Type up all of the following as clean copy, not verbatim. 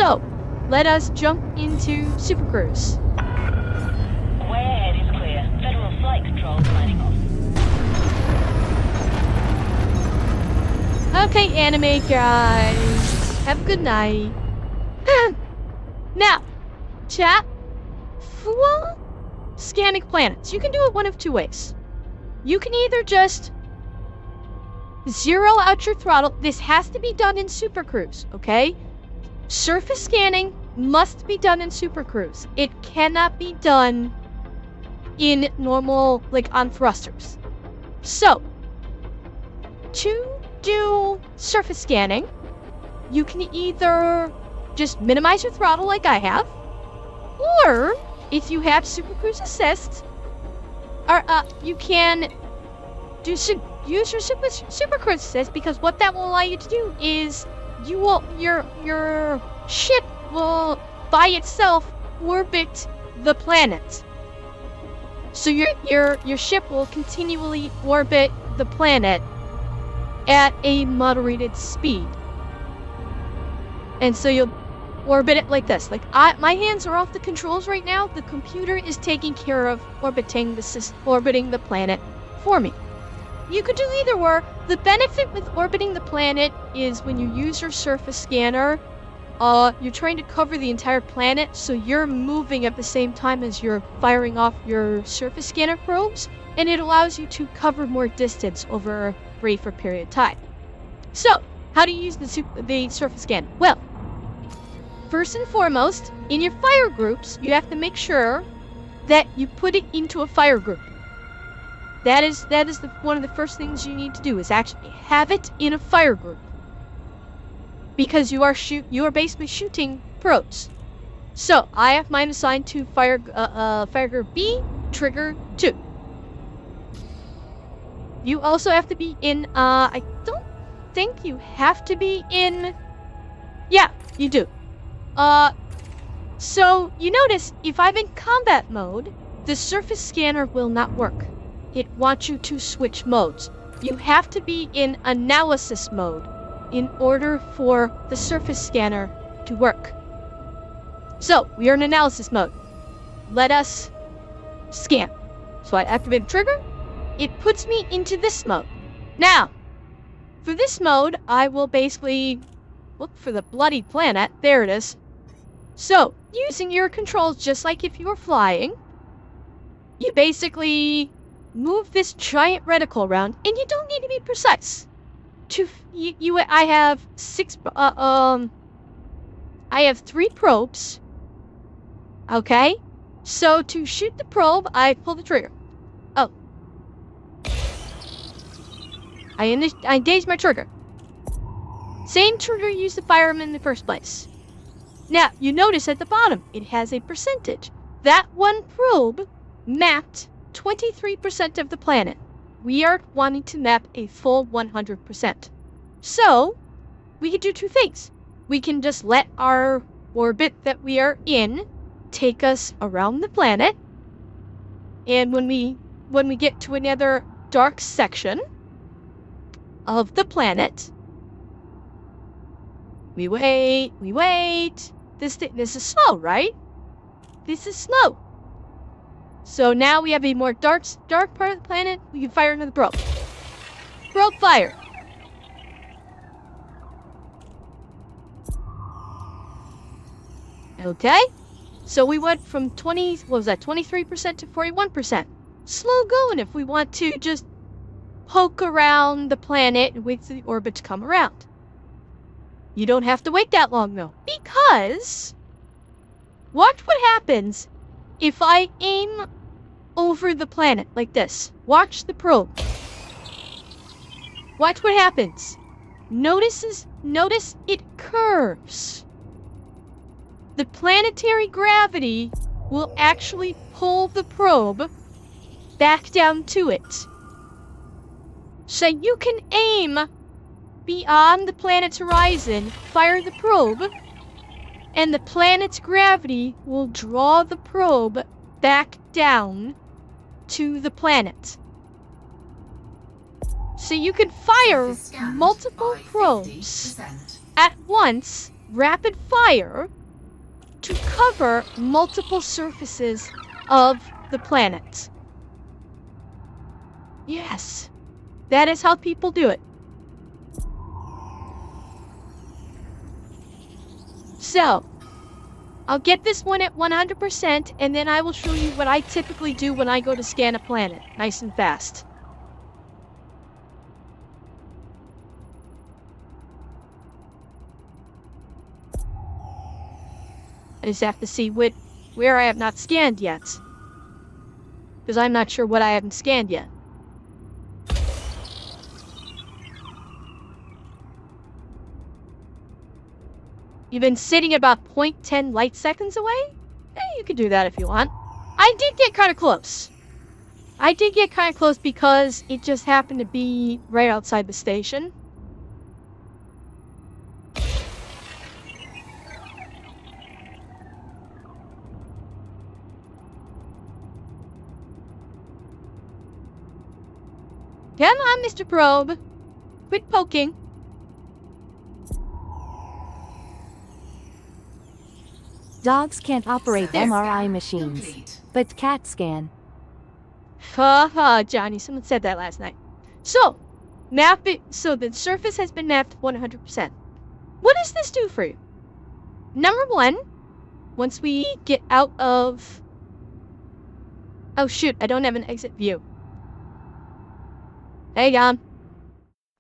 So, let us jump into Super Cruise. Way ahead is clear. Federal flight control signing off. Okay, anime guys. Have a good night. Now, chat. For scanning planets, you can do it one of two ways. You can either just zero out your throttle. This has to be done in Super Cruise, okay? Surface scanning must be done in Super Cruise. It cannot be done in normal, like on thrusters. So, to do surface scanning, you can either just minimize your throttle like I have, or if you have Super Cruise Assist, or you can use your Super Cruise Assist, because what that will allow you to do is your ship will by itself orbit the planet. So your ship will continually orbit the planet at a moderated speed. And so you'll orbit it like this. Like my hands are off the controls right now. The computer is taking care of orbiting the planet for me. You could do either or. The benefit with orbiting the planet is when you use your surface scanner, you're trying to cover the entire planet, so you're moving at the same time as you're firing off your surface scanner probes, and it allows you to cover more distance over a briefer period of time. So, how do you use the surface scan? Well, first and foremost, in your fire groups, you have to make sure that you put it into a fire group. That is one of the first things you need to do, is actually have it in a fire group. Because you are basically shooting probes. So, I have mine assigned to fire group B, trigger 2. You also have to be in, I don't think you have to be in, yeah, you do. So, you notice, if I'm in combat mode, the surface scanner will not work. It wants you to switch modes. You have to be in analysis mode in order for the surface scanner to work. So, we are in analysis mode. Let us scan. So I activate the trigger. It puts me into this mode. Now, for this mode, I will basically look for the bloody planet. There it is. So, using your controls just like if you were flying, you basically move this giant reticle around, and you don't need to be precise. I have 3 probes. Okay? So to shoot the probe, I pull the trigger. Oh. I engage my trigger. Same trigger used to fire them in the first place. Now, you notice at the bottom, it has a percentage. That one probe mapped 23% of the planet. We are wanting to map a full 100%. So, we can do 2 things. We can just let our orbit that we are in take us around the planet. And when we get to another dark section of the planet, we wait. This is slow, right? This is slow. So now we have a more dark part of the planet. We can fire another probe. Probe fire. Okay. So we went from 23% to 41%. Slow going if we want to just poke around the planet and wait for the orbit to come around. You don't have to wait that long though, because watch what happens if I aim over the planet like this. Watch the probe. Watch what happens. Notice it curves. The planetary gravity will actually pull the probe back down to it. So you can aim beyond the planet's horizon, fire the probe, and the planet's gravity will draw the probe back down to the planet. So you can fire multiple probes at once rapid fire to cover multiple surfaces of the planet. Yes, that is how people do it. So, I'll get this one at 100%, and then I will show you what I typically do when I go to scan a planet, nice and fast. I just have to see where I have not scanned yet. Because I'm not sure what I haven't scanned yet. You've been sitting about 0.10 light seconds away? You could do that if you want. I did get kind of close. I did get kind of close because it just happened to be right outside the station. Come on, Mr. Probe. Quit poking. Dogs can't operate MRI machines, but cats can. Haha, Johnny, someone said that last night. So, so the surface has been mapped 100%. What does this do for you? Number one, once we get out of... Oh shoot, I don't have an exit view. Hang on.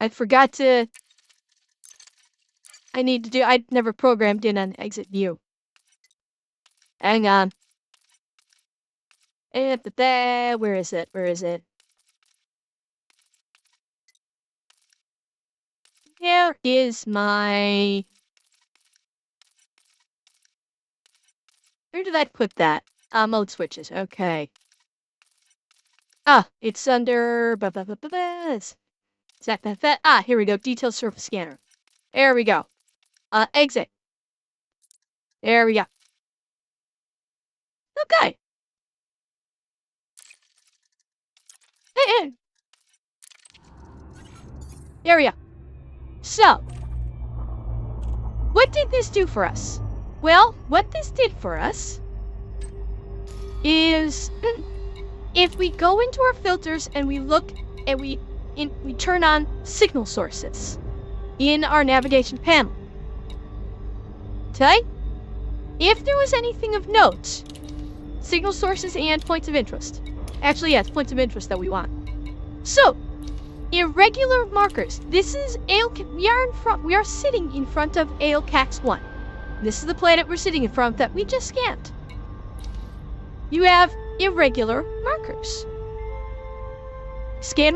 I forgot to... I'd never programmed in an exit view. Hang on. Where is it? Where is it? Here is my... Where did I put that? Mode switches. Okay. Ah, it's under... Ah, here we go. Detailed surface scanner. There we go. Exit. There we go. Okay. Hey. There we go. So, what did this do for us? Well, what this did for us is if we go into our filters and we look and we turn on signal sources in our navigation panel. Okay? If there was anything of note, signal sources and points of interest. Actually, yeah, it's points of interest that we want. So, irregular markers. This is we are sitting in front of Aelcax 1. This is the planet we're sitting in front that we just scanned. You have irregular markers. Scan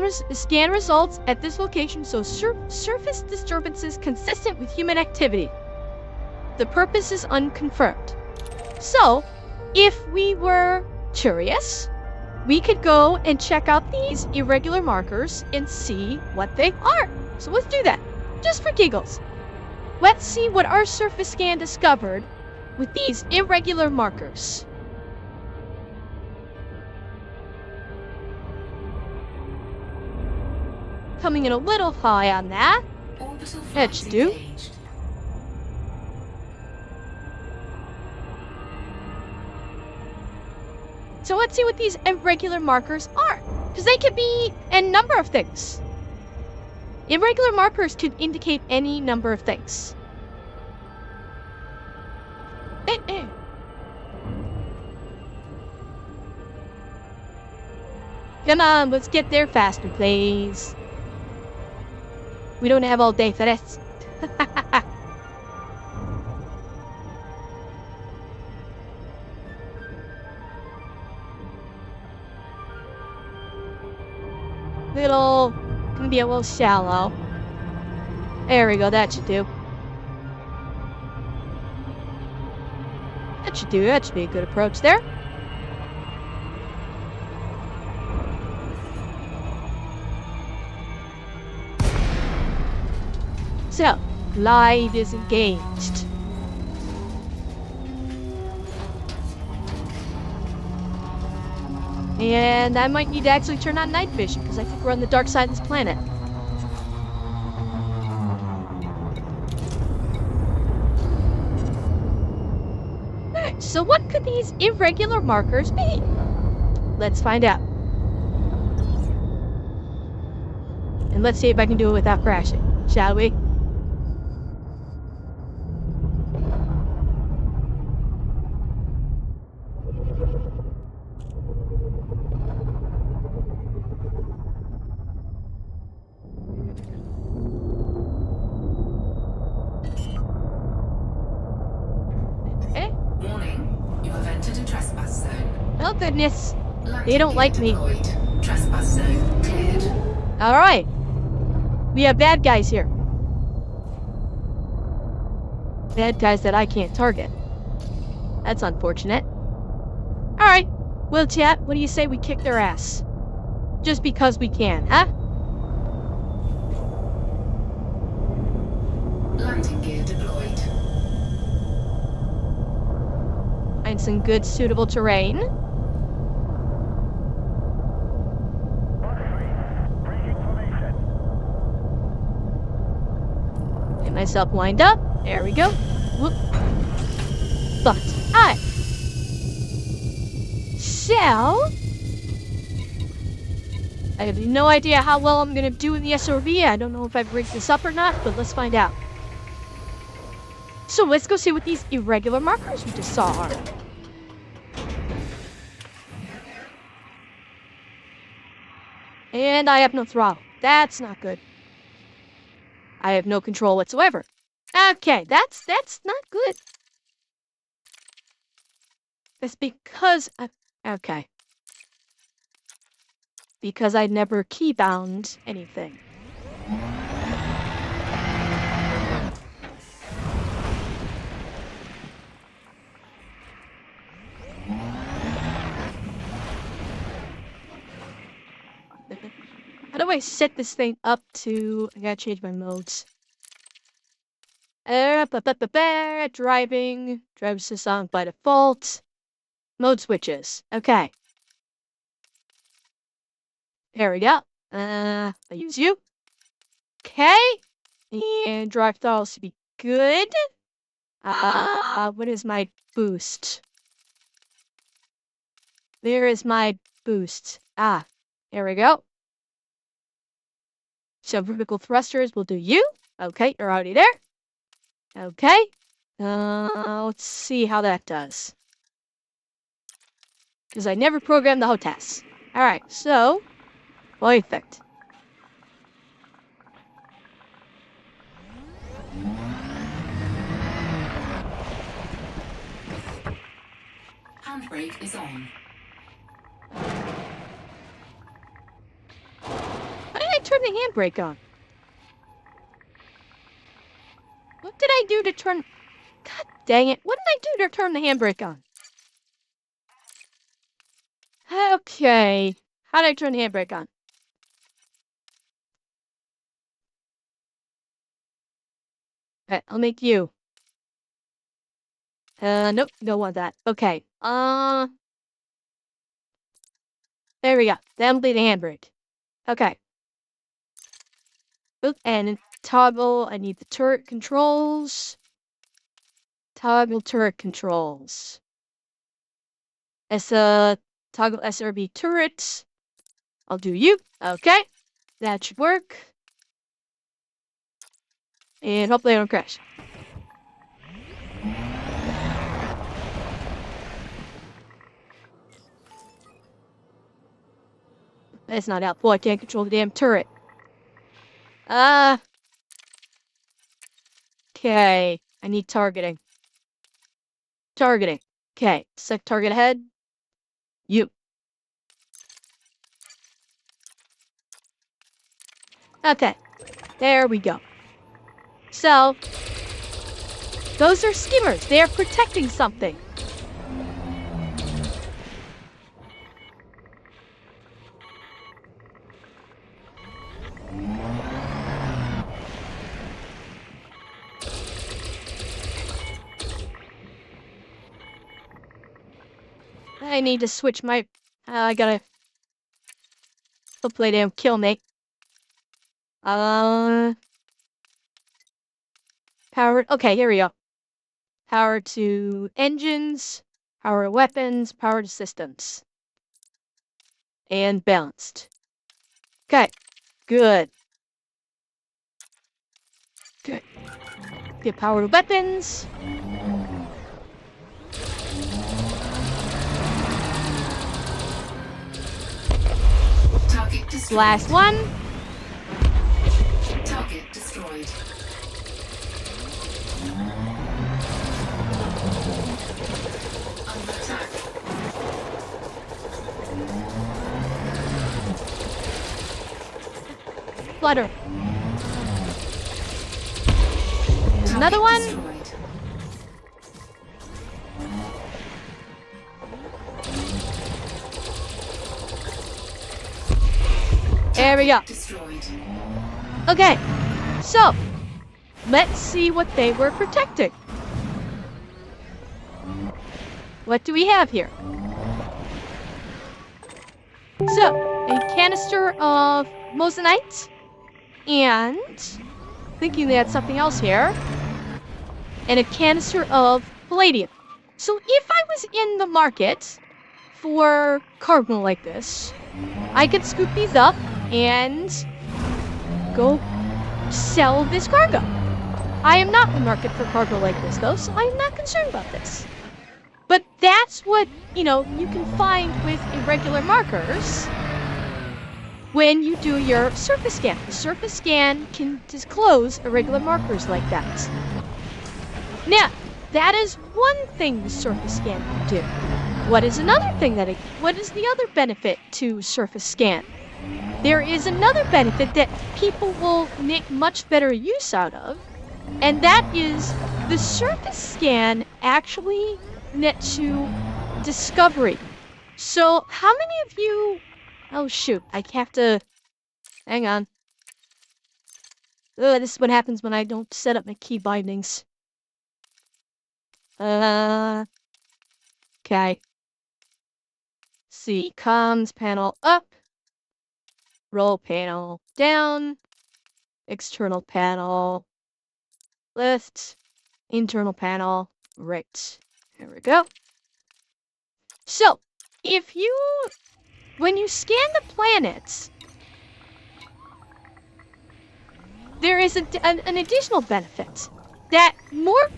results at this location show surface disturbances consistent with human activity. The purpose is unconfirmed. So, if we were curious, we could go and check out these irregular markers and see what they are. So let's do that, just for giggles. Let's see what our surface scan discovered with these irregular markers. Coming in a little high on that. That should do. So let's see what these irregular markers are. Because they could be a number of things. Irregular markers could indicate any number of things. Come on, let's get there faster, please. We don't have all day for this. Gonna be a little shallow. There we go, that should do. That should be a good approach there. So, glide is engaged. And I might need to actually turn on night vision, because I think we're on the dark side of this planet. So what could these irregular markers be? Let's find out. And let's see if I can do it without crashing, shall we? Okay. Warning, you have entered a trespass zone. Oh goodness. Landing They don't gear like me. deployed. Trespass zone cleared. Alright. We have bad guys here. Bad guys that I can't target. That's unfortunate. Alright. Well, chat, what do you say we kick their ass? Just because we can, huh? Landing gear deployed. Find some good, suitable terrain. Get myself lined up. There we go. Whoop. But, alright. So, I have no idea how well I'm gonna do in the SRV. I don't know if I've rigged this up or not, but let's find out. So let's go see what these irregular markers we just saw are. And I have no throttle. That's not good. I have no control whatsoever. Okay, that's not good. That's because okay. Because I never keybound anything. How do I set this thing up to... I gotta change my modes. Driving. Drive assist on by default. Mode switches. Okay. There we go. I use you. Okay. And drive throttle should be good. What is my boost? There is my boost. There we go. So vertical thrusters will do you. Okay, you're already there. Okay. Let's see how that does. Because I never programmed the HOTAS. Alright, so... Perfect. Handbrake is on. How did I turn the handbrake on? What did I do to turn... God dang it. What did I do to turn the handbrake on? Okay. How did I turn the handbrake on? Okay, I'll make you. Nope, don't want that. Okay. There we go. That'll be the handbrake. Okay. Oop, and toggle, I need the turret controls. Toggle turret controls. Toggle SRB turret. I'll do you. Okay. That should work. And hopefully I don't crash. That's not helpful. I can't control the damn turret. Okay. I need targeting. Targeting. Okay. Select target ahead. You. Okay. There we go. So, those are skimmers. They are protecting something. I need to switch my... I gotta... Hopefully they don't kill me. Power... Okay, here we go. Power to engines. Power weapons, powered systems. And balanced. Okay, good. Good. Get powered weapons. Target destroyed. Last one. Target destroyed. Under attack. Flutter. There's another one. Destroyed. There we go. Destroyed. Okay, so let's see what they were protecting. What do we have here? So, a canister of moissanite, and thinking they had something else here, and a canister of palladium. So if I was in the market for cargo like this, I could scoop these up and go sell this cargo. I am not in the market for cargo like this, though, so I am not concerned about this. But that's what, you can find with irregular markers when you do your surface scan. The surface scan can disclose irregular markers like that. Now, that is one thing the surface scan can do. What is another thing what is the other benefit to surface scan? There is another benefit that people will make much better use out of, and that is the surface scan actually net to discovery. So how many of you... Oh shoot, I have to... Hang on. Ugh, this is what happens when I don't set up my key bindings. Okay. See, comms panel up. Roll panel down, external panel left, internal panel right. There we go. So, when you scan the planets, there is an additional benefit that more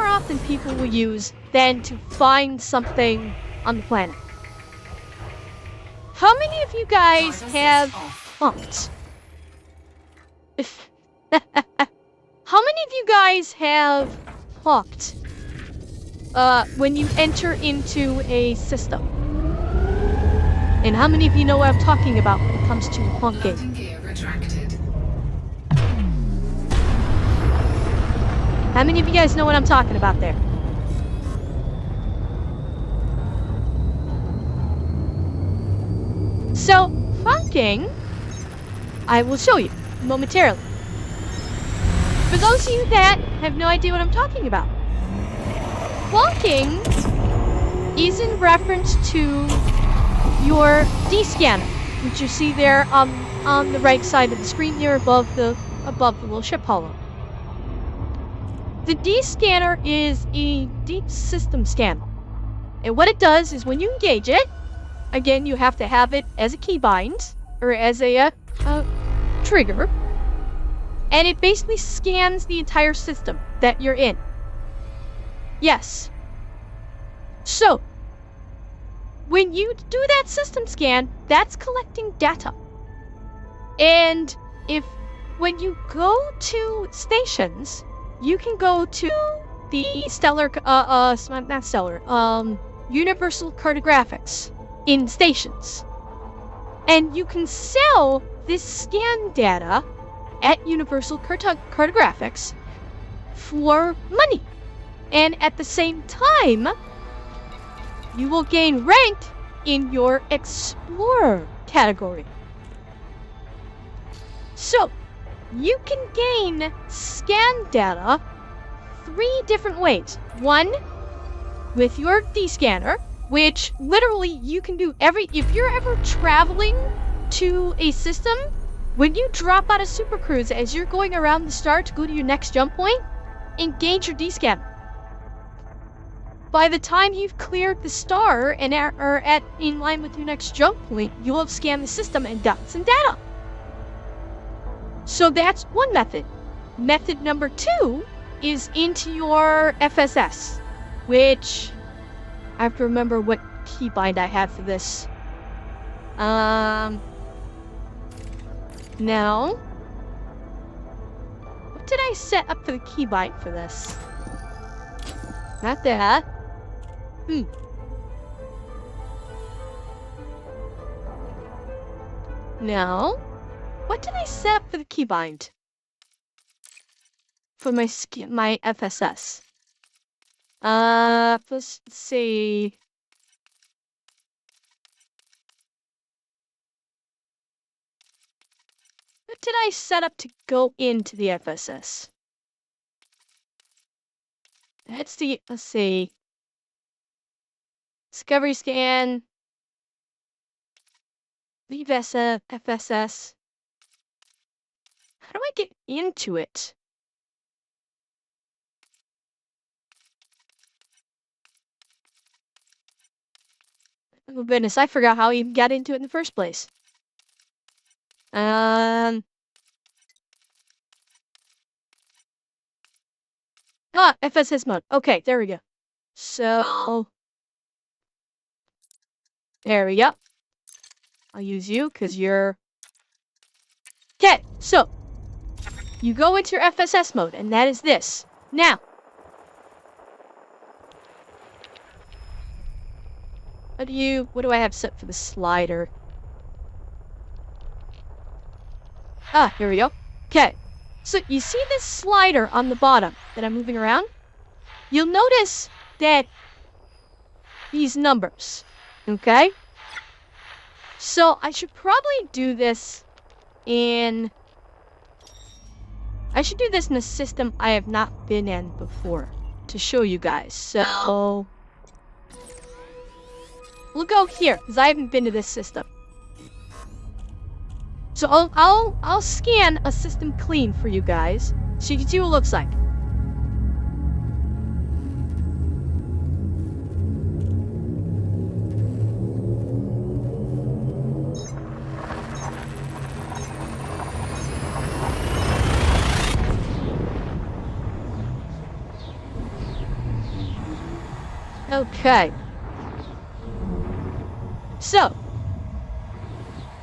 often people will use than to find something on the planet. How many of you guys have funked? How many of you guys have hawked when you enter into a system? And how many of you know what I'm talking about when it comes to honking? Landing gear retracted. How many of you guys know what I'm talking about there? So, honking, I will show you momentarily. For those of you that have no idea what I'm talking about, honking is in reference to your D-scanner, which you see there on the right side of the screen here above the little ship hollow. The D-scanner is a deep system scanner, and what it does is when you engage it, again, you have to have it as a keybind, or as a trigger. And it basically scans the entire system that you're in. Yes. So, when you do that system scan, that's collecting data. And when you go to stations, you can go to the Universal Cartographics in stations. And you can sell this scan data at Universal Cartographics for money. And at the same time, you will gain rank in your Explorer category. So, you can gain scan data 3 different ways. One, with your D-scanner, which literally you can do if you're ever traveling to a system, when you drop out of Super Cruise as you're going around the star to go to your next jump point, engage your D-scanner. by the time you've cleared the star and are at in line with your next jump point, you'll have scanned the system and gotten some data. So that's one method. Method number 2 is into your FSS, which I have to remember what keybind I have for this. Now, what did I set up for the keybind for this? Not that. Now, what did I set up for the keybind? For my FSS. Let's see. What did I set up to go into the FSS? Let's see. Discovery scan. Leave FSS. How do I get into it? Oh goodness, I forgot how I even got into it in the first place. FSS mode. Okay, there we go. So, there we go. I'll use you because you're... Okay, so, you go into your FSS mode, and that is this. Now, what do I have set for the slider? Here we go. Okay, so you see this slider on the bottom that I'm moving around? You'll notice that these numbers, okay? So I should probably do this in... I should do this in a system I have not been in before to show you guys. So we'll go here because I haven't been to this system. So I'll scan a system clean for you guys so you can see what it looks like. Okay. So,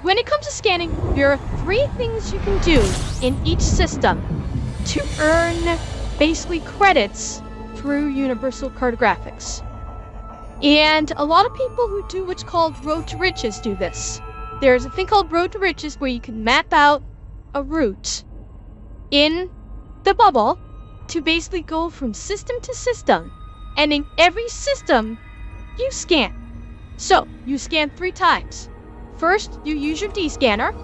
when it comes to scanning, there are 3 things you can do in each system to earn basically credits through Universal Cartographics. And a lot of people who do what's called Road to Riches do this. There's a thing called Road to Riches where you can map out a route in the bubble to basically go from system to system. And in every system, you scan. So, you scan 3 times. First, you use your D-scanner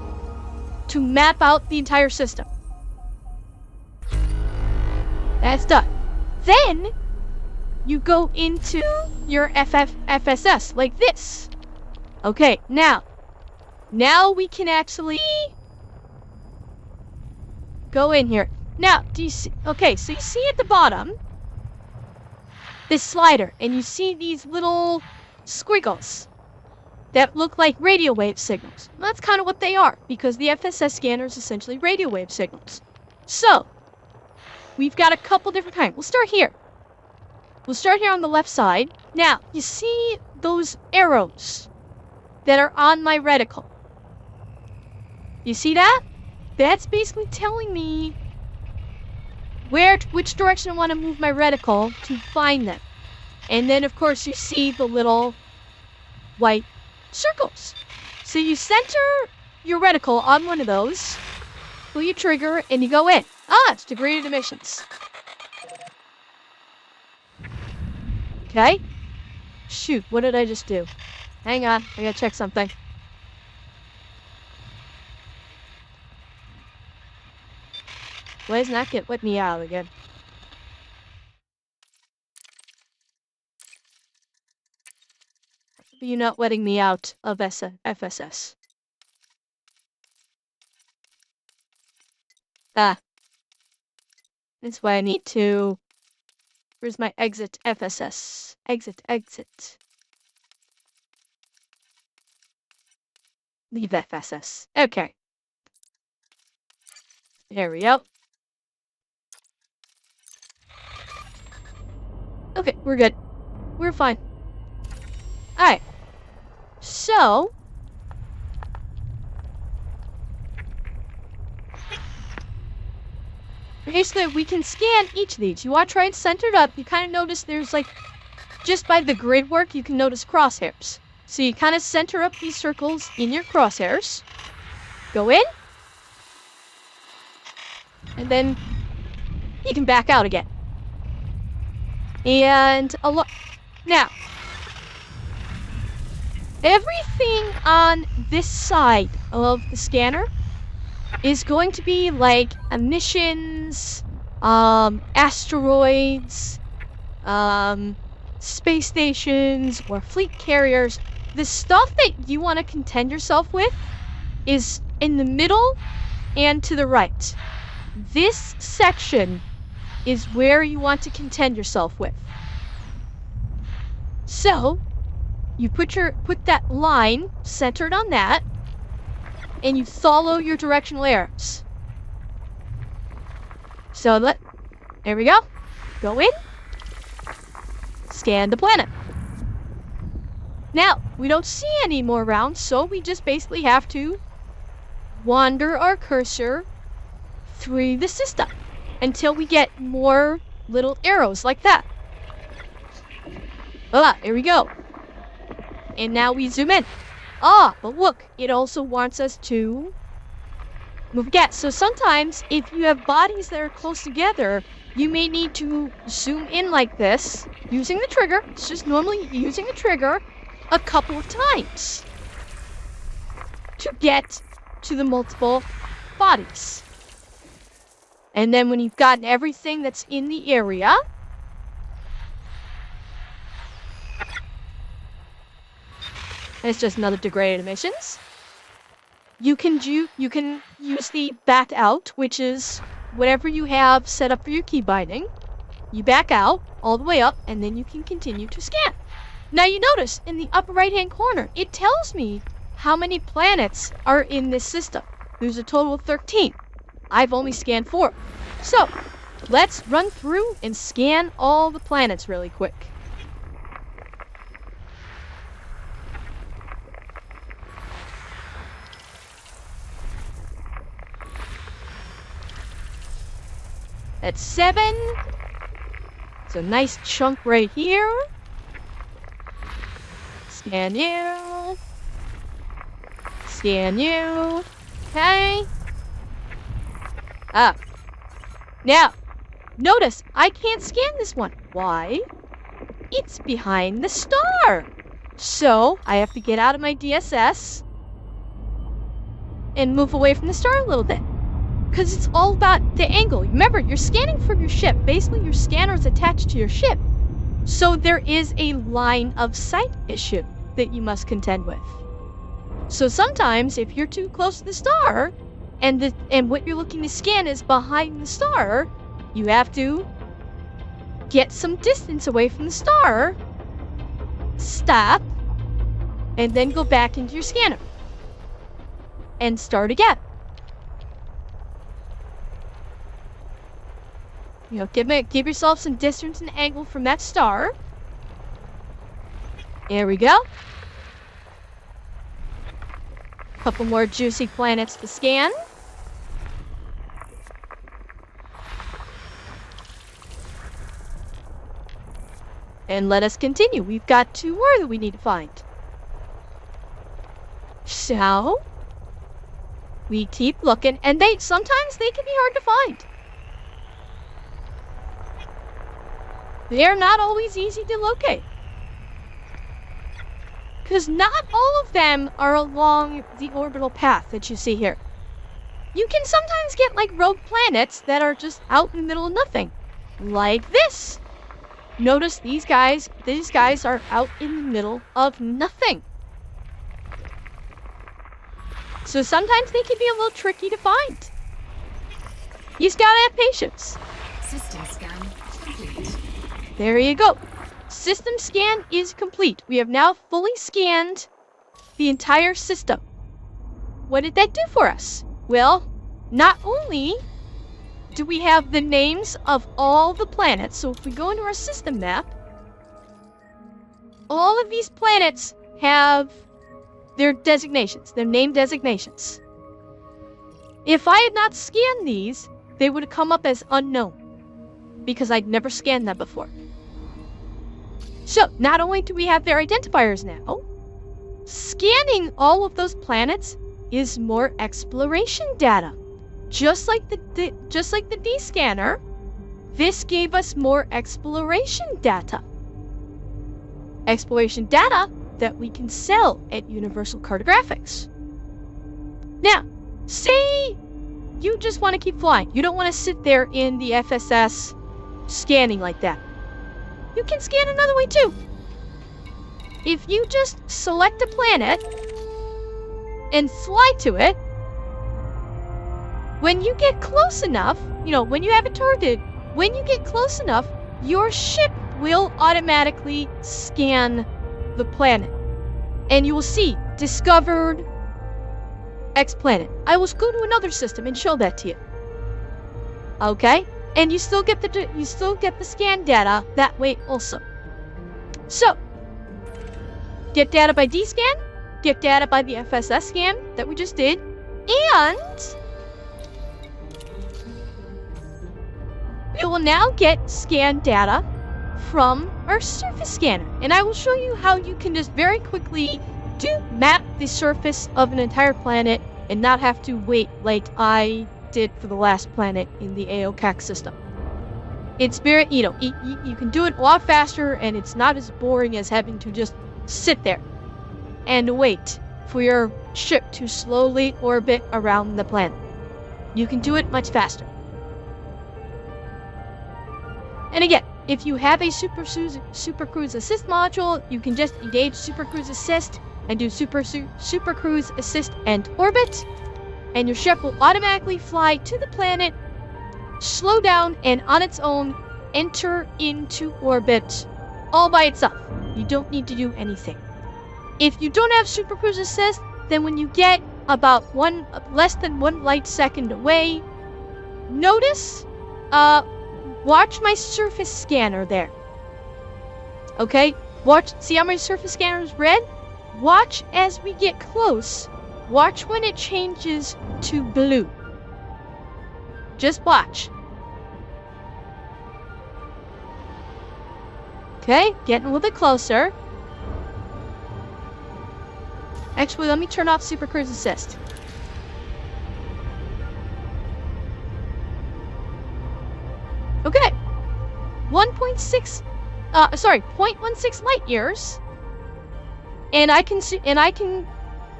to map out the entire system. That's done. Then, you go into your FSS, like this. Okay, now we can actually go in here. Now, do you see? Okay, so you see at the bottom this slider, and you see these little squiggles that look like radio wave signals. And that's kind of what they are, because the FSS scanner is essentially radio wave signals. So, we've got a couple different kinds. We'll start here. We'll start here on the left side. Now, you see those arrows that are on my reticle? You see that? That's basically telling me which direction I want to move my reticle to find them. And then, of course, you see the little white circles. So you center your reticle on one of those, pull your trigger, and you go in. It's degraded emissions. Okay. Shoot, what did I just do? Hang on, I gotta check something. Why does not let me out again? You're not letting me out of FSS. That's why I need to Where's my exit FSS? Exit. Leave FSS. Okay. There we go. Okay, we're good. We're fine. Alright. So... basically, we can scan each of these. You want to try and center it up. You kind of notice there's like... just by the grid work, you can notice crosshairs. So you kind of center up these circles in your crosshairs. Go in. And then you can back out again. And a lot. Now, everything on this side of the scanner is going to be like emissions, asteroids, space stations, or fleet carriers. The stuff that you want to contend yourself with is in the middle and to the right. This section is where you want to contend yourself with. So, you put that line centered on that, and you follow your directional arrows. So there we go. Go in. Scan the planet. Now, we don't see any more rounds, so we just basically have to wander our cursor through the system until we get more little arrows like that. Voila, there we go. And now we zoom in. But look, it also wants us to move again. So sometimes, if you have bodies that are close together, you may need to zoom in like this, using the trigger. It's just normally using the trigger a couple of times to get to the multiple bodies. And then when you've gotten everything that's in the area, it's just another degraded emissions. You can use the back out, which is whatever you have set up for your key binding. You back out all the way up, and then you can continue to scan. Now you notice in the upper right-hand corner, it tells me how many planets are in this system. There's a total of 13. I've only scanned 4. So, let's run through and scan all the planets really quick. That's 7. So nice chunk right here. Scan you. Scan you. Okay. Now, notice I can't scan this one. Why? It's behind the star. So I have to get out of my DSS and move away from the star a little bit. Because it's all about the angle. Remember, you're scanning from your ship. Basically, your scanner is attached to your ship. So there is a line of sight issue that you must contend with. So sometimes, if you're too close to the star, and what you're looking to scan is behind the star, you have to get some distance away from the star, stop, and then go back into your scanner. And start again. You know, give yourself some distance and angle from that star. There we go. Couple more juicy planets to scan. And let us continue. We've got 2 more that we need to find. So, we keep looking, and sometimes they can be hard to find. They're not always easy to locate. Because not all of them are along the orbital path that you see here. You can sometimes get like rogue planets that are just out in the middle of nothing. Like this. Notice these guys are out in the middle of nothing. So sometimes they can be a little tricky to find. You just gotta have patience. System scan complete. There you go. System scan is complete. We have now fully scanned the entire system. What did that do for us? Well, not only do we have the names of all the planets, so if we go into our system map, all of these planets have their designations, their name designations. If I had not scanned these, they would have come up as unknown, because I'd never scanned them before. So, not only do we have their identifiers now, scanning all of those planets is more exploration data. Just like the D scanner, this gave us more exploration data. Exploration data that we can sell at Universal Cartographics. Now, say you just want to keep flying. You don't want to sit there in the FSS scanning like that. You can scan another way too. If you just select a planet and fly to it, when you get close enough, when you have it targeted, when you get close enough, your ship will automatically scan the planet. And you will see discovered X planet. I will go to another system and show that to you. Okay? And you still get the scan data that way also. So, get data by D-scan, get data by the FSS scan that we just did, and we will now get scan data from our surface scanner. And I will show you how you can just very quickly map the surface of an entire planet and not have to wait like I did for the last planet in the AOCAC system. It's very, you can do it a lot faster, and it's not as boring as having to just sit there and wait for your ship to slowly orbit around the planet. You can do it much faster. And again, if you have a Super Cruise Assist module, you can just engage Super Cruise Assist and do Super Cruise Assist and orbit, and your ship will automatically fly to the planet, slow down, and on its own enter into orbit all by itself. You don't need to do anything. If you don't have Super Cruise Assist, then when you get about less than 1 light second away, notice, watch my surface scanner there. Okay? See how my surface scanner is red? Watch as we get close. Watch when it changes to blue. Just watch. Okay, getting a little bit closer. Actually, let me turn off Super Cruise Assist. Okay. 0.16 light years. And I can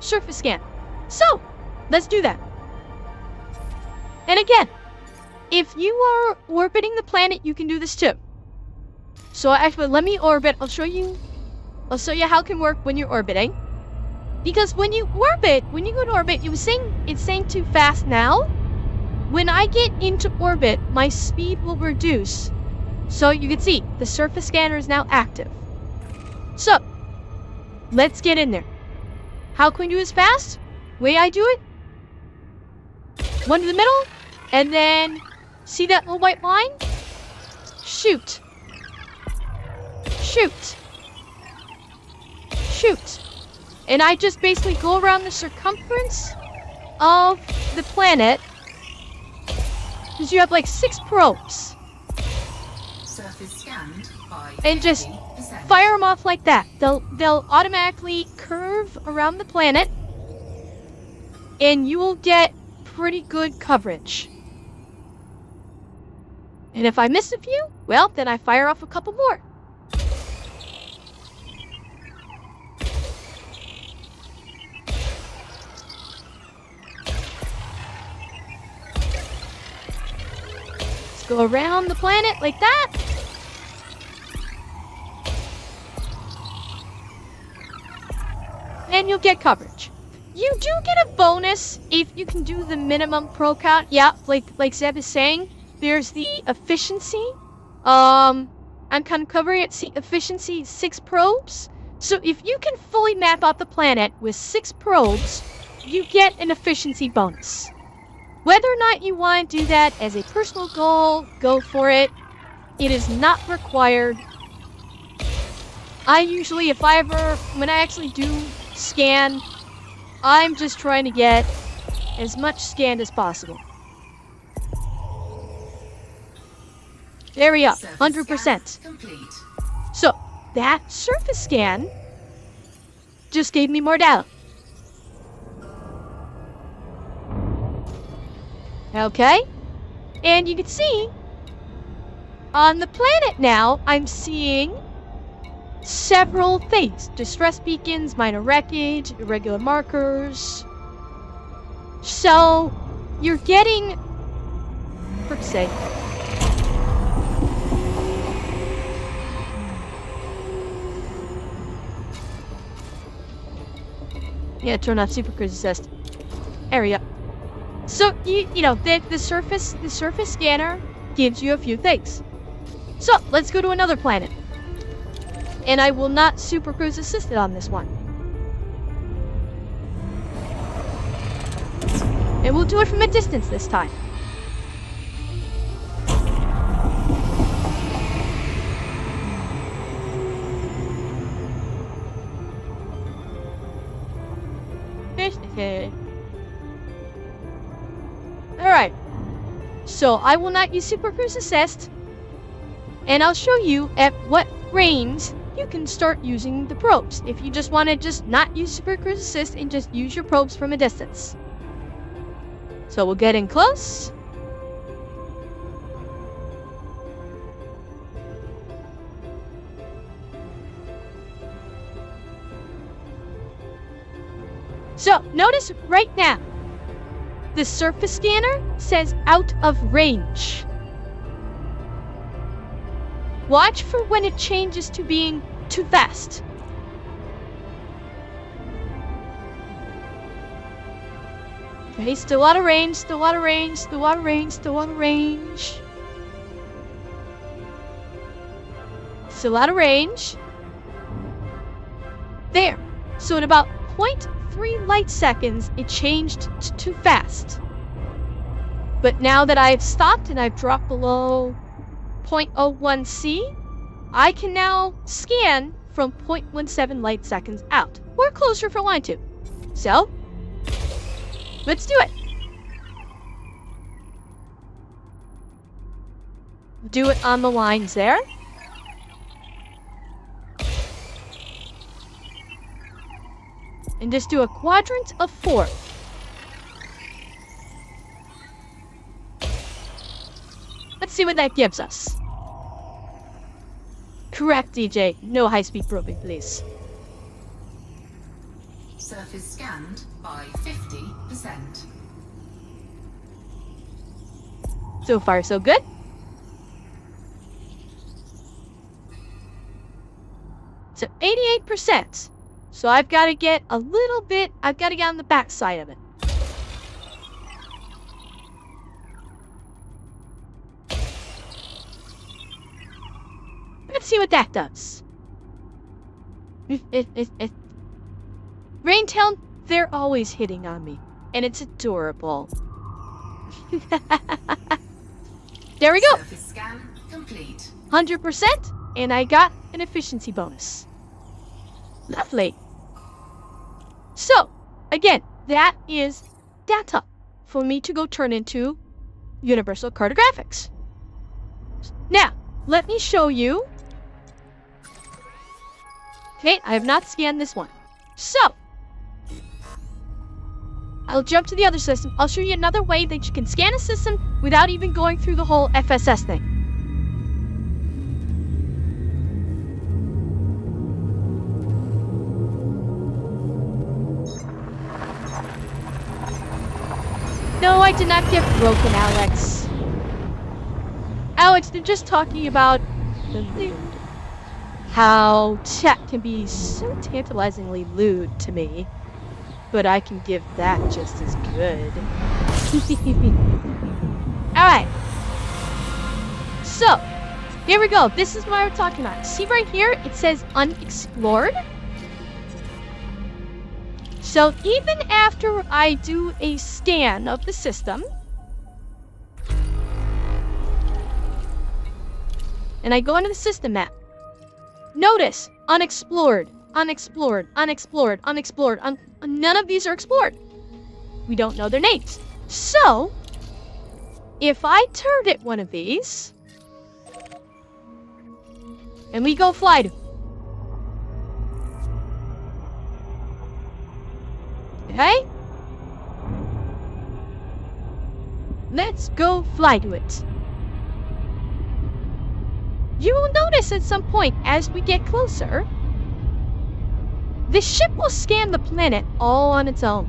surface scan. So, let's do that. And again, if you are orbiting the planet, you can do this too. So actually, let me orbit. I'll show you how it can work when you're orbiting. Because when you go to orbit, it's saying too fast now. When I get into orbit, my speed will reduce. So you can see, the surface scanner is now active. So, let's get in there. How can we do this fast? Way I do it? One to the middle, and then see that little white line? Shoot. Shoot. Shoot. And I just basically go around the circumference of the planet, because you have like 6 probes. Surface scanned by and just 80%. fire them off like that. They'll automatically curve around the planet, and you will get pretty good coverage. And if I miss a few, well, then I fire off a couple more. Let's go around the planet like that. And you'll get coverage. You do get a bonus if you can do the minimum pro count. Yeah, like Zeb is saying, there's the efficiency. I'm kind of covering it. See, efficiency 6 probes. So if you can fully map out the planet with 6 probes, you get an efficiency bonus. Whether or not you want to do that as a personal goal, go for it. It is not required. I usually, when I actually do scan, I'm just trying to get as much scanned as possible. There we go, 100%. So, that surface scan just gave me more data. Okay, and you can see on the planet now, I'm seeing several things. Distress beacons, minor wreckage, irregular markers. So, you're getting, per se, yeah, turn off super cruise assist. Area. So you know the surface scanner gives you a few things. So let's go to another planet. And I will not super cruise assist it on this one. And we'll do it from a distance this time. Alright, so I will not use Super Cruise Assist, and I'll show you at what range you can start using the probes, if you just want to not use Super Cruise Assist and just use your probes from a distance. So we'll get in close. So, notice right now, the surface scanner says out of range. Watch for when it changes to being too fast. Okay, still out of range, still out of range, still out of range, still out of range. Still out of range. There. So in about 0.3 light seconds, it changed to too fast. But now that I've stopped and I've dropped below 0.01 C, I can now scan from 0.17 light seconds out, or closer if I want to. So, let's do it. Do it on the lines there. And just do a quadrant of 4. Let's see what that gives us. Correct, DJ. No high-speed probing, please. Surface scanned by 50%. So far, so good. So 88%. So I've got to get a little bit, I've got to get on the back side of it. Let's see what that does. Raintail, they're always hitting on me. And it's adorable. There we go. Surface scan complete. 100%, and I got an efficiency bonus. Lovely. So, again, that is data for me to go turn into Universal Cartographics. Now, let me show you. Okay, I have not scanned this one. So, I'll jump to the other system. I'll show you another way that you can scan a system without even going through the whole FSS thing. No, I did not get broken, Alex. Alex, they're just talking about how chat can be so tantalizingly lewd to me, but I can give that just as good. Alright. So, Here we go. This is what we're talking about. See right here? It says unexplored. So even after I do a scan of the system, and I go into the system map, notice unexplored, unexplored, unexplored, unexplored. None of these are explored. We don't know their names. So if I target one of these, and we go fly to, okay? Let's go fly to it. You will notice at some point as we get closer, the ship will scan the planet all on its own.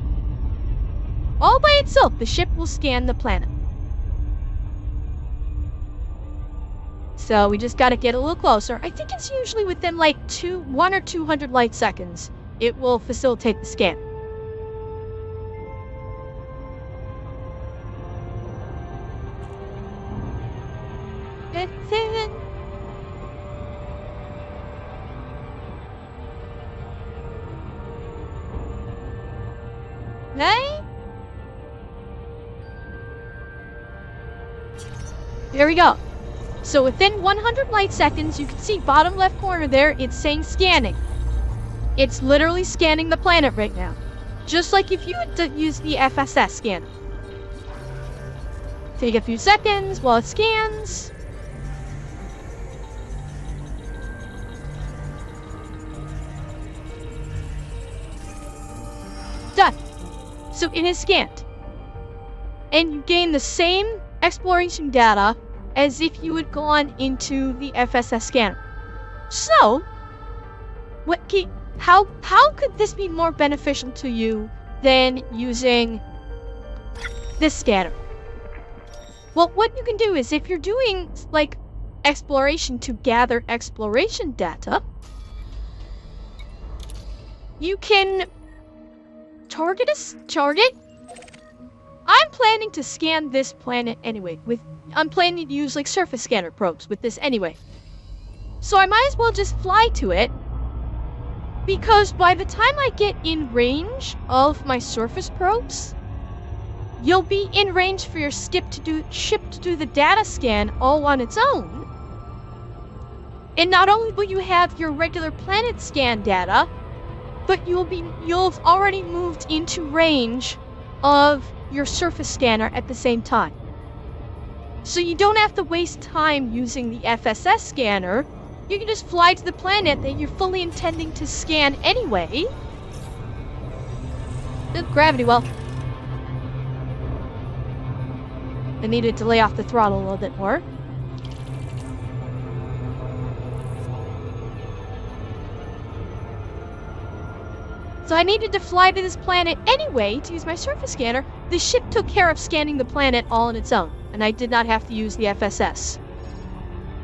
All by itself, the ship will scan the planet. So we just gotta get a little closer. I think it's usually within like 1 or 200 light seconds. It will facilitate the scan. Hey? There we go. So within 100 light seconds, you can see bottom left corner there, it's saying scanning. It's literally scanning the planet right now. Just like if you had used the FSS scanner. Take a few seconds while it scans. Done. So it is scanned. And you gain the same exploration data as if you had gone into the FSS scanner. So, how could this be more beneficial to you than using this scanner? Well, what you can do is if you're doing like exploration to gather exploration data, you can target. I'm planning to scan this planet anyway. I'm planning to use like surface scanner probes with this anyway. So I might as well just fly to it, because by the time I get in range of my surface probes, you'll be in range for your ship to do the data scan all on its own. And not only will you have your regular planet scan data, but you'll already moved into range of your surface scanner at the same time. So you don't have to waste time using the FSS scanner. You can just fly to the planet that you're fully intending to scan anyway. The gravity well. I needed to lay off the throttle a little bit more. So I needed to fly to this planet anyway to use my surface scanner. The ship took care of scanning the planet all on its own, and I did not have to use the FSS.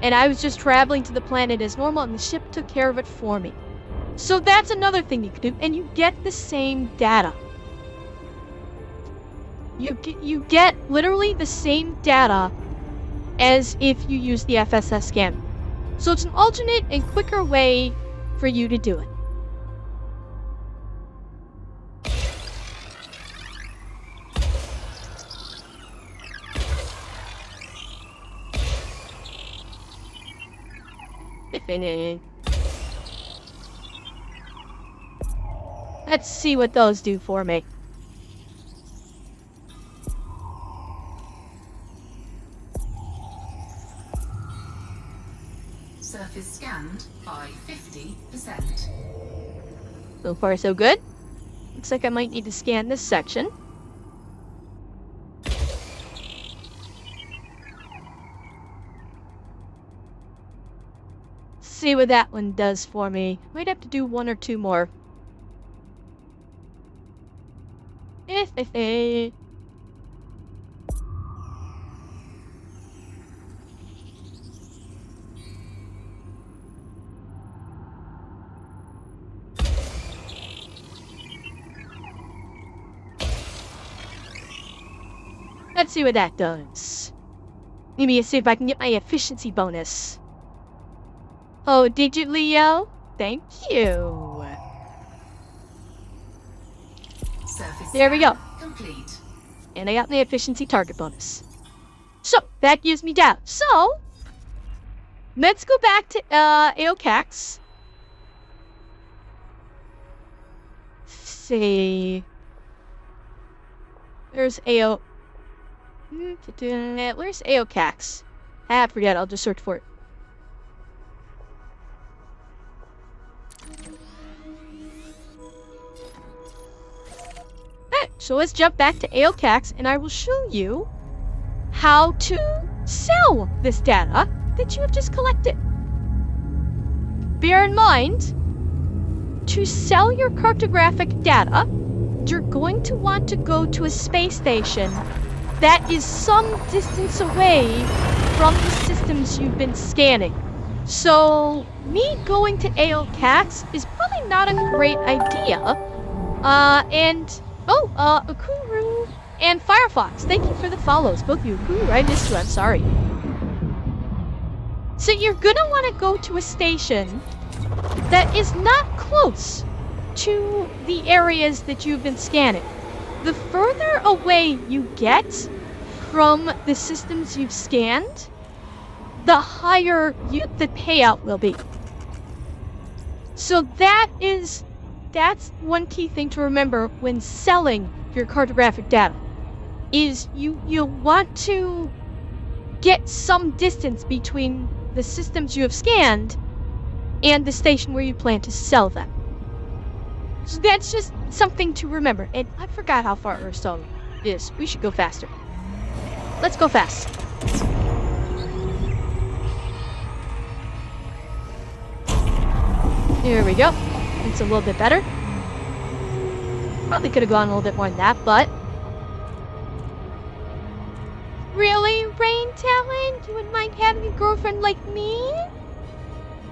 And I was just traveling to the planet as normal, and the ship took care of it for me. So that's another thing you can do, and you get the same data. You get literally the same data as if you use the FSS scanner. So it's an alternate and quicker way for you to do it. Let's see what those do for me. Surface scanned by 50%. So far, so good. Looks like I might need to scan this section. See what that one does for me. Might have to do 1 or 2 more. Let's see what that does. Maybe see if I can get my efficiency bonus. Oh, did you, Leo? Thank you. Surface There we go. scan complete. And I got the efficiency target bonus. So, that gives me down. So, let's go back to Aocax. See. There's Where's Aocax? Ah, forget it. I'll just search for it. Alright, so let's jump back to Aocax and I will show you how to sell this data that you have just collected. Bear in mind, to sell your cartographic data, you're going to want to go to a space station that is some distance away from the systems you've been scanning. So, me going to Aocax is probably not a great idea. Ukuru and Firefox, thank you for the follows. Both of you. Ukuru, I missed you, I'm sorry. So you're gonna want to go to a station that is not close to the areas that you've been scanning. The further away you get from the systems you've scanned, the higher the payout will be. So that's one key thing to remember when selling your cartographic data, is you want to get some distance between the systems you have scanned and the station where you plan to sell them. So that's just something to remember. And I forgot how far Earthstone is. We should go faster. Let's go fast. Here we go. It's a little bit better. Probably could have gone a little bit more than that, but... Really, Rain Talon? You wouldn't mind having a girlfriend like me?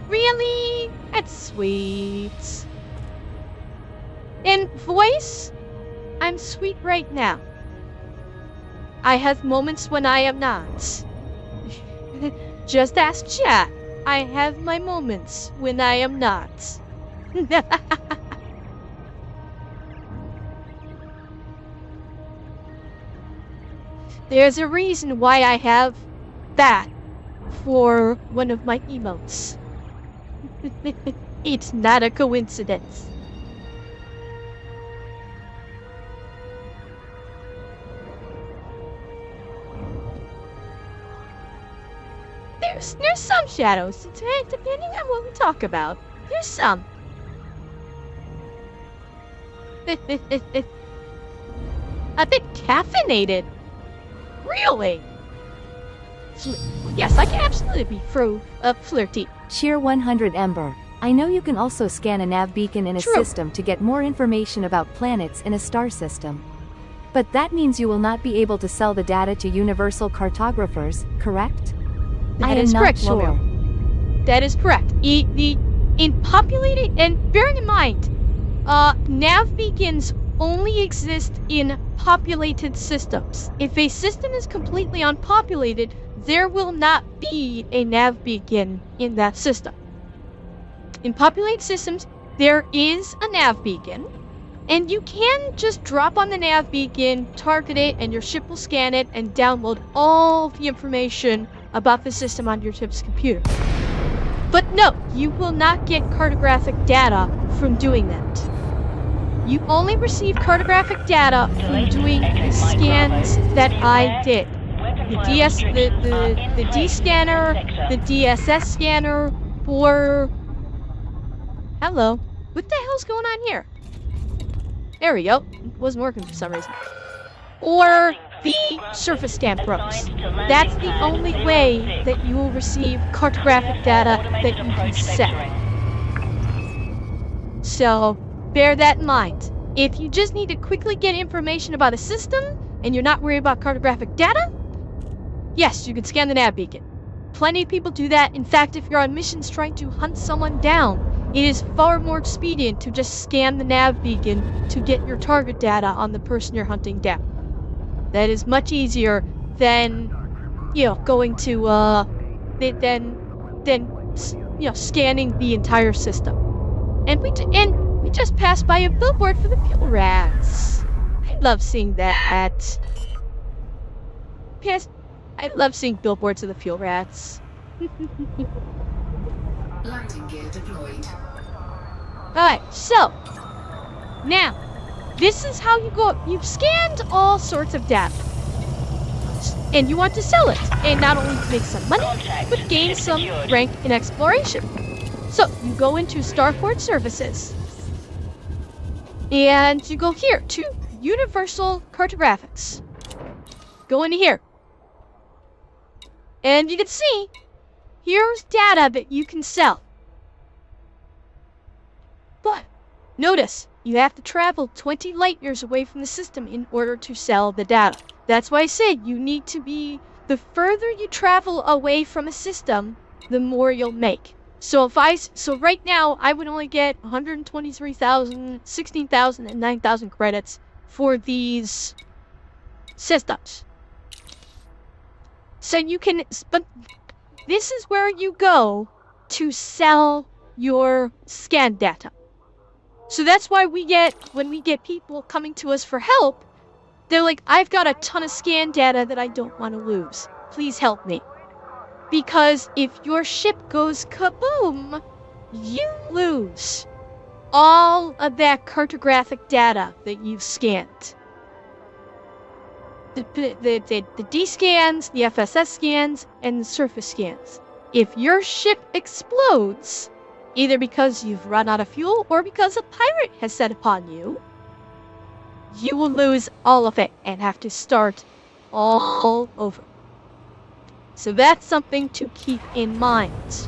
Really? That's sweet. In voice, I'm sweet right now. I have moments when I am not. Just ask chat. I have my moments when I am not. There's a reason why I have that for one of my emotes. It's not a coincidence. There's some shadows, depending on what we talk about. There's some. A bit caffeinated. Really? Yes, I can absolutely be flirty. Cheer 100 Ember. I know you can also scan a nav beacon in a True. system to get more information about planets in a star system. But that means you will not be able to sell the data to universal cartographers, correct? That I is am correct, not sure. Romeo. That is correct. In populated, and bearing in mind, nav beacons only exist in populated systems. If a system is completely unpopulated, there will not be a nav beacon in that system. In populated systems, there is a nav beacon, and you can just drop on the nav beacon, target it, and your ship will scan it and download all the information about the system on your ship's computer. But no, you will not get cartographic data from doing that. You only receive cartographic data from doing the scans that I did. The D scanner, the DSS scanner, or... Hello. What the hell's going on here? There we go. It wasn't working for some reason. Or the surface scan probes. That's the only way that you will receive cartographic data that you can sell. So, bear that in mind. If you just need to quickly get information about a system, and you're not worried about cartographic data, yes, you can scan the nav beacon. Plenty of people do that. In fact, if you're on missions trying to hunt someone down, it is far more expedient to just scan the nav beacon to get your target data on the person you're hunting down. That is much easier than, going to, scanning the entire system. And we just passed by a billboard for the fuel rats. I love seeing that. I love seeing billboards of the fuel rats. Landing gear deployed. Alright, so now this is how you go. You've scanned all sorts of data. And you want to sell it, and not only make some money, but gain some rank in exploration. So, you go into Starport Services, and you go here to Universal Cartographics. Go into here. And you can see, here's data that you can sell. But, notice, you have to travel 20 light years away from the system in order to sell the data. That's why I said you need to be, the further you travel away from a system, the more you'll make. So right now, I would only get 123,000, 16,000, and 9,000 credits for these systems. So but this is where you go to sell your scan data. So that's why when we get people coming to us for help, they're like, I've got a ton of scan data that I don't want to lose. Please help me. Because if your ship goes kaboom, you lose all of that cartographic data that you've scanned. The D scans, the FSS scans, and the surface scans. If your ship explodes, either because you've run out of fuel or because a pirate has set upon you, you will lose all of it and have to start all over. So that's something to keep in mind.